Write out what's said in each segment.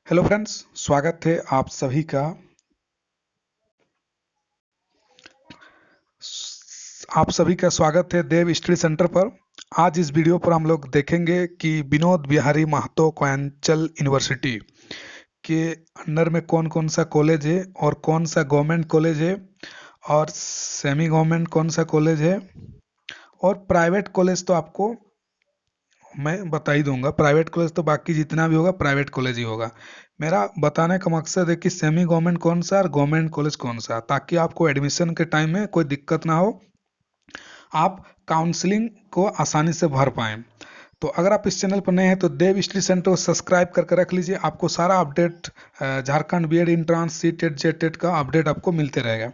Hello friends, स्वागत है आप सभी का स्वागत है देव स्टडी सेंटर पर। आज इस वीडियो पर हम लोग देखेंगे कि विनोद बिहारी महतो कोयंचल यूनिवर्सिटी के अंडर में कौन कौन सा कॉलेज है और कौन सा गवर्नमेंट कॉलेज है और सेमी गवर्नमेंट कौन सा कॉलेज है और प्राइवेट कॉलेज तो आपको मैं बता ही दूंगा। प्राइवेट कॉलेज तो बाकी जितना भी होगा प्राइवेट कॉलेज ही होगा। मेरा बताने का मकसद है कि सेमी गवर्नमेंट कौन सा और गवर्नमेंट कॉलेज कौन सा, ताकि आपको एडमिशन के टाइम में कोई दिक्कत ना हो, आप काउंसलिंग को आसानी से भर पाएं। तो अगर आप इस चैनल पर नए हैं तो देव स्टडी सेंटर को सब्सक्राइब करके रख लीजिए। आपको सारा update Jharkhand BEd entrance CTET JTET का अपडेट आपको मिलते रहेगा।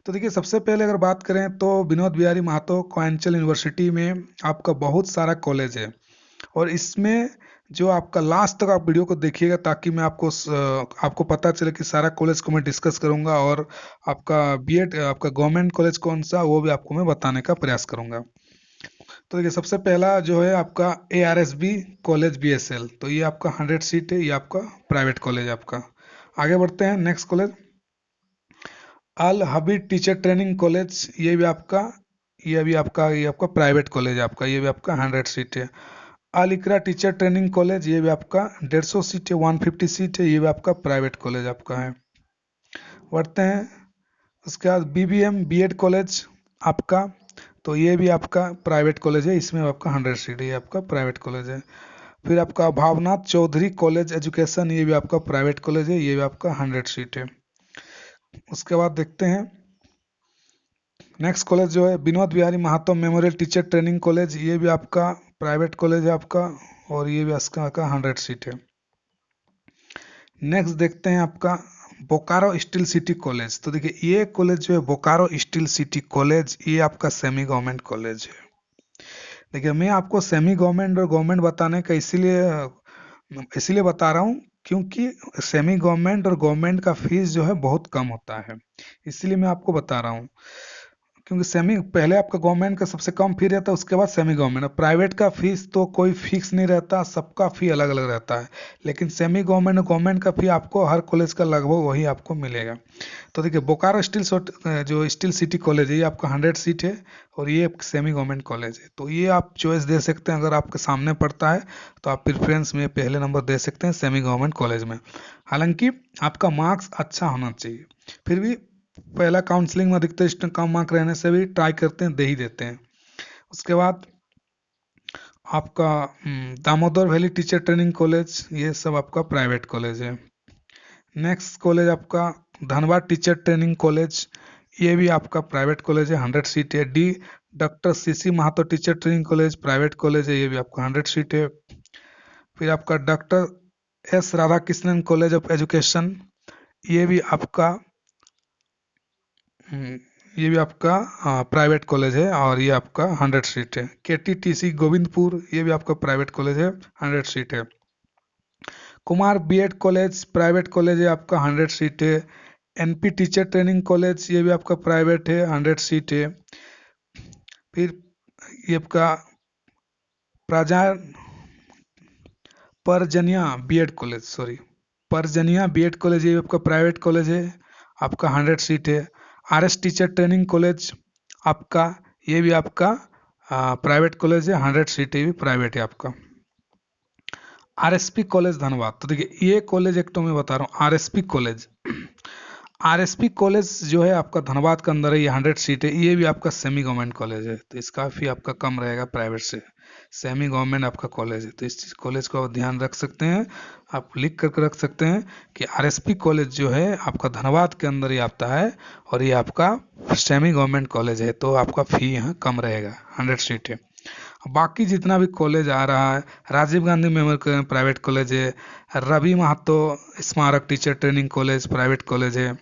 तो देखिए, सबसे पहले अगर बात करें तो विनोद बिहारी महतो कोयंचल यूनिवर्सिटी में आपका बहुत सारा कॉलेज है और इसमें जो आपका लास्ट तक आप वीडियो को देखिएगा, ताकि मैं आपको पता चले कि सारा कॉलेज को मैं डिस्कस करूंगा और आपका बीएड आपका गवर्नमेंट कॉलेज कौन सा वो भी आपको मैं बताने का प्रयास करूंगा। तो देखिए, सबसे पहला जो है आपका ARSB कॉलेज BSL, तो ये आपका 100 सीट है, ये आपका प्राइवेट कॉलेज है आपका। आगे बढ़ते हैं, नेक्स्ट कॉलेज अल हबीब टीचर ट्रेनिंग कॉलेज, ये आपका प्राइवेट कॉलेज है आपका, ये भी आपका 100 सीट है। अल इकरा टीचर ट्रेनिंग कॉलेज, ये भी आपका 150 सीट है, 150 सीट है, ये भी आपका प्राइवेट कॉलेज आपका है। बढ़ते हैं, उसके बाद BBM बीएड कॉलेज आपका, तो ये भी आपका प्राइवेट कॉलेज है, इसमें आपका 100 सीट है, ये आपका प्राइवेट कॉलेज है। फिर आपका भावनाथ चौधरी कॉलेज एजुकेशन, ये भी आपका प्राइवेट कॉलेज है, ये भी आपका 100 सीट है। उसके बाद देखते हैं नेक्स्ट कॉलेज जो है Vinod Bihari Mahto memorial teacher training college, ये भी आपका प्राइवेट कॉलेज है आपका और ये भी इसका 100 सीट है। नेक्स्ट देखते हैं आपका बोकारो स्टील सिटी कॉलेज। तो देखिए, ये कॉलेज जो है बोकारो स्टील सिटी कॉलेज, ये आपका सेमी गवर्नमेंट कॉलेज है। देखिए, मैं आपको सेमी गवर्नमेंट और गवर्नमेंट बताने का इसीलिए बता रहा हूँ क्योंकि सेमी गवर्नमेंट और गवर्नमेंट का फीस जो है बहुत कम होता है, इसीलिए मैं आपको बता रहा हूँ। क्योंकि सेमी पहले आपका गवर्नमेंट का सबसे कम फी रहता है, उसके बाद सेमी गवर्नमेंट। और प्राइवेट का फीस तो कोई फिक्स नहीं रहता, सबका फी अलग अलग रहता है, लेकिन सेमी गवर्नमेंट और गवर्नमेंट का फी आपको हर कॉलेज का लगभग वही आपको मिलेगा। तो देखिए, बोकारो जो स्टील सिटी कॉलेज है, ये आपका 100 सीट है और ये सेमी गवर्नमेंट कॉलेज है। तो ये आप चॉइस दे सकते हैं, अगर आपके सामने पड़ता है तो आप प्रेफरेंस में पहले नंबर दे सकते हैं सेमी गवर्नमेंट कॉलेज में। हालांकि आपका मार्क्स अच्छा होना चाहिए, फिर भी पहला काउंसलिंग में अधिकतर स्टूडेंट कम मार्क रहने से भी ट्राई करते हैं, दे ही देते हैं। उसके बाद आपका Damodar valley teacher training college, ये सब आपका प्राइवेट कॉलेज है। नेक्स्ट कॉलेज आपका धनबाद टीचर ट्रेनिंग कॉलेज, ये भी आपका प्राइवेट कॉलेज है, 100 सीट है। Doctor CC Mahto teacher training college private college है, ये भी आपका 100 सीट है। फिर आपका doctor S Radhakrishnan college of education, ये भी आपका ये भी आपका प्राइवेट कॉलेज है और ये आपका 100 सीट है। KTTC गोविंदपुर, ये भी आपका प्राइवेट कॉलेज है, 100 सीट है। Kumar BEd college private college है आपका, 100 सीट है। NP टीचर ट्रेनिंग कॉलेज, ये भी आपका प्राइवेट है, 100 सीट है। फिर ये आपका प्रजा परजनिया बीएड कॉलेज, परजनिया बीएड कॉलेज, ये भी आपका प्राइवेट कॉलेज है, आपका 100 सीट है। RS टीचर ट्रेनिंग कॉलेज आपका, ये भी आपका प्राइवेट कॉलेज है, 100 सीट है, भी प्राइवेट है आपका। RSP कॉलेज धनबाद, तो देखिए ये कॉलेज एक तो मैं बता रहा हूँ RSP कॉलेज जो है आपका धनबाद के अंदर है, ये 100 सीट है, ये भी आपका सेमी गवर्नमेंट कॉलेज है, तो इसका फी आपका कम रहेगा प्राइवेट से। सेमी गवर्नमेंट आपका कॉलेज है, तो इस कॉलेज को आप ध्यान रख सकते हैं, आप लिख करके रख सकते हैं कि RSP कॉलेज जो है आपका धनबाद के अंदर ही आता है और ये आपका सेमी गवर्नमेंट कॉलेज है, तो आपका फी यहाँ कम रहेगा, 100 सीट है। बाकी जितना भी कॉलेज आ रहा है, Rajiv Gandhi memorial private college है, रवि महतो स्मारक teacher training college private college है।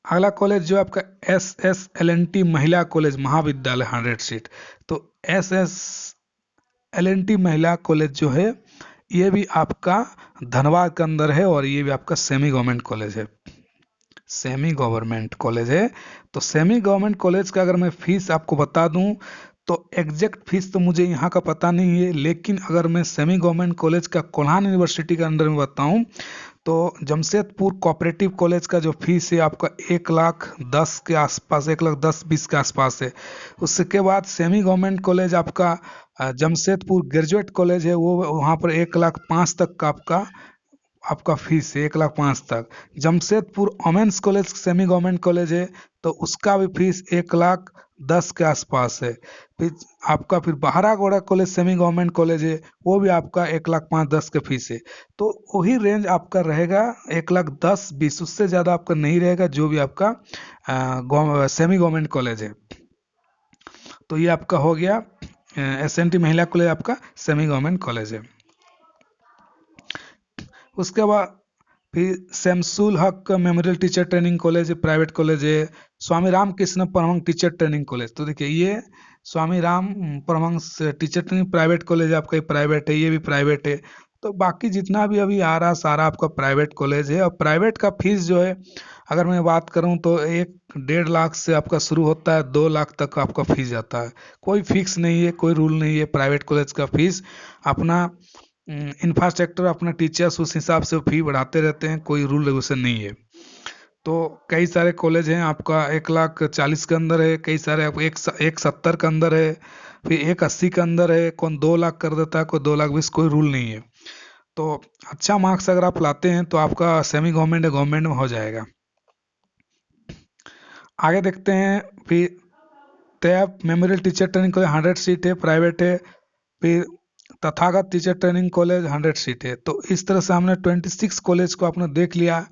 अगला कॉलेज जो आपका SSLNT महिला कॉलेज महाविद्यालय, 100 सीट। तो SSLNT महिला कॉलेज जो है ये भी आपका धनबाद के अंदर है और ये भी आपका सेमी गवर्नमेंट कॉलेज है, सेमी गवर्नमेंट कॉलेज है। तो सेमी गवर्नमेंट कॉलेज का अगर मैं फीस आपको बता दूं तो एग्जैक्ट फीस तो मुझे यहाँ का पता नहीं है, लेकिन अगर मैं सेमी गवर्नमेंट कॉलेज का कोल्हान यूनिवर्सिटी के अंडर में बताऊँ तो जमशेदपुर कोऑपरेटिव कॉलेज का जो फीस है आपका 1,10,000 के आसपास, 1,10,20 के आसपास है। उसके बाद सेमी गवर्नमेंट कॉलेज आपका जमशेदपुर ग्रेजुएट कॉलेज है, वो वहाँ पर 1,05,000 तक का आपका फीस है, 1,05,000 तक। Jamshedpur women's college semi government college है, तो उसका भी फीस 1,10,000 के आसपास है। फिर बहारागोड़ा कॉलेज सेमी गवर्नमेंट कॉलेज है, वो भी आपका 1,05,000-10 के फीस है। तो वही रेंज आपका रहेगा 1,10,20, उससे ज़्यादा आपका नहीं रहेगा जो भी आपका सेमी गवर्नमेंट कॉलेज है। तो ये आपका हो गया SNT महिला कॉलेज आपका सेमी गवर्नमेंट कॉलेज है। उसके बाद फिर Shamsul Haq memorial teacher training college private college है। Swami Ramakrishna Paramhans teacher training college, तो देखिए ये Swami Ram Paramhans teacher training private college आपका प्राइवेट है, ये भी प्राइवेट है। तो बाकी जितना भी अभी आ रहा सारा आपका प्राइवेट कॉलेज है। और प्राइवेट का फीस जो है अगर मैं बात करूं तो 1-1.5 लाख से आपका शुरू होता है, 2 लाख तक आपका फीस जाता है। कोई फिक्स नहीं है, कोई रूल नहीं है। प्राइवेट कॉलेज का फीस अपना इंफ्रास्ट्रक्चर, अपना टीचर्स उस हिसाब से फी बढ़ाते रहते हैं, कोई रूल रेगुलेशन नहीं है। तो कई सारे कॉलेज हैं आपका 1,40,000 के अंदर है, कई सारे आपको 1,70,000 के अंदर है, फिर 1,80,000 के अंदर है, कौन 2 लाख कर देता है, कोई 2,20,000, कोई रूल नहीं है। तो अच्छा मार्क्स अगर आप लाते हैं तो आपका सेमी गवर्नमेंट या गवर्नमेंट में हो जाएगा। आगे देखते हैं फिर टैप memorial teacher training college 100 seat है, प्राइवेट है। फिर Tathagat teacher training college 100 seat है। तो इस तरह से हमने 26 कॉलेज को आपने देख लिया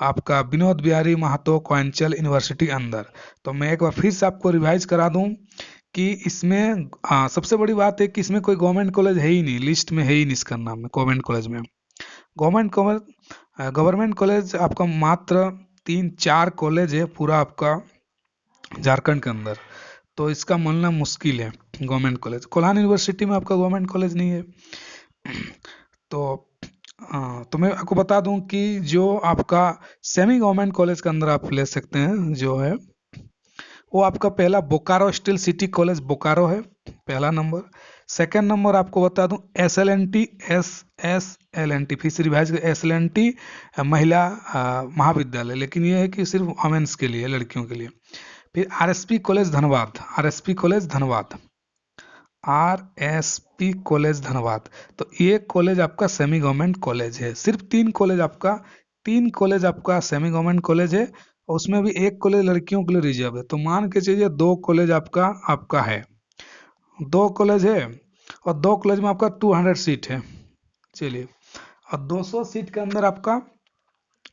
आपका विनोद बिहारी महतो कोयंचल यूनिवर्सिटी अंदर। तो मैं एक बार फिर से आपको रिवाइज करा दूं कि इसमें सबसे बड़ी बात है कि इसमें कोई गवर्नमेंट कॉलेज है ही नहीं, लिस्ट में है ही नहीं इसका नाम में गवर्नमेंट कॉलेज में। गवर्नमेंट कॉलेज आपका मात्र 3-4 कॉलेज है पूरा आपका झारखंड के अंदर। तो इसका मिलना मुश्किल है गवर्नमेंट कॉलेज। कोल्हान यूनिवर्सिटी में आपका गवर्नमेंट कॉलेज नहीं है। तो मैं आपको बता दूं कि जो आपका सेमी गवर्नमेंट कॉलेज के अंदर आप ले सकते हैं जो है वो आपका पहला Bokaro steel city college Bokaro है, पहला नंबर। सेकंड नंबर आपको बता दूं SLNT फिर से रिवाइज SLNT महिला महाविद्यालय, लेकिन ये है कि सिर्फ वुमेन्स के लिए, लड़कियों के लिए। फिर RSP college Dhanbad, RSP college Dhanbad, RSP college Dhanbad. तो ये कॉलेज आपका सेमी गवर्नमेंट कॉलेज है। सिर्फ 3 कॉलेज आपका सेमी गवर्नमेंट कॉलेज है, और उसमें भी 1 कॉलेज लड़कियों के लिए रिजर्व है। तो मान के चलिए 2 कॉलेज आपका है, 2 कॉलेज है, और 2 कॉलेज में आपका 200 सीट है। चलिए, और 200 सीट के अंदर आपका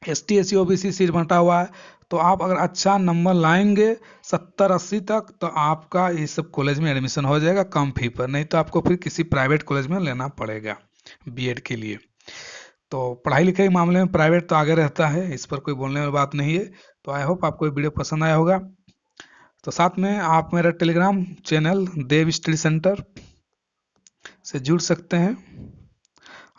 ST SC OBC सीट बंटा हुआ है। तो आप अगर अच्छा नंबर लाएंगे 70-80 तक, तो आपका ये सब कॉलेज में एडमिशन हो जाएगा कम फी पर। नहीं तो आपको फिर किसी प्राइवेट कॉलेज में लेना पड़ेगा BEd के लिए। तो पढ़ाई लिखाई मामले में प्राइवेट तो आगे रहता है, इस पर कोई बोलने वाली बात नहीं है। तो आई होप आपको वीडियो पसंद आया होगा। तो साथ में आप मेरा टेलीग्राम चैनल देव स्टडी सेंटर से जुड़ सकते हैं।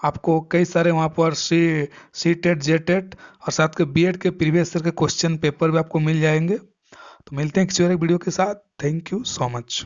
आपको कई सारे वहाँ पर CTET JTET और साथ के BEd के प्रीवियस ईयर के क्वेश्चन पेपर भी आपको मिल जाएंगे। तो मिलते हैं किसी और एक वीडियो के साथ। Thank you so much.